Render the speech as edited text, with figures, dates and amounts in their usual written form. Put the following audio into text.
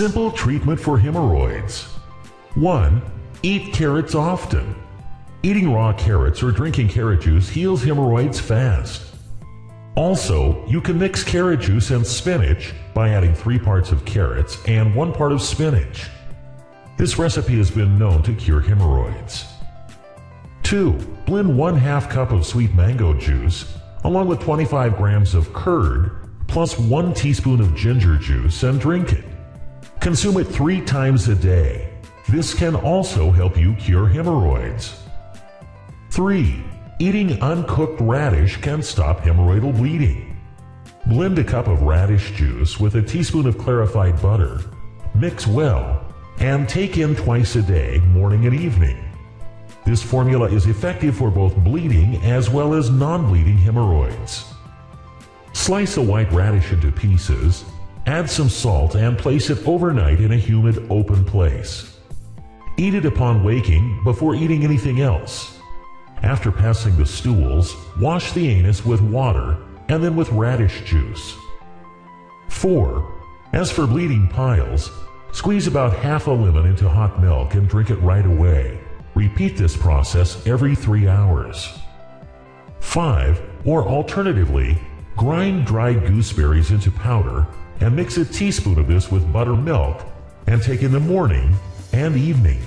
Simple treatment for hemorrhoids. 1. Eat carrots often. Eating raw carrots or drinking carrot juice heals hemorrhoids fast. Also, you can mix carrot juice and spinach by adding 3 parts of carrots and 1 part of spinach. This recipe has been known to cure hemorrhoids. 2. Blend 1/2 cup of sweet mango juice along with 25 grams of curd plus 1 teaspoon of ginger juice and drink it. Consume it 3 times a day. This can also help you cure hemorrhoids. 3. Eating uncooked radish can stop hemorrhoidal bleeding. Blend a cup of radish juice with a teaspoon of clarified butter, mix well, and take in twice a day, morning and evening. This formula is effective for both bleeding as well as non-bleeding hemorrhoids. Slice a white radish into pieces, add some salt and place it overnight in a humid, open place. Eat it upon waking before eating anything else. After passing the stools, wash the anus with water and then with radish juice. 4. As for bleeding piles, squeeze about half a lemon into hot milk and drink it right away. Repeat this process every 3 hours. 5. Or alternatively, grind dried gooseberries into powder and mix a teaspoon of this with buttermilk and take in the morning and evening.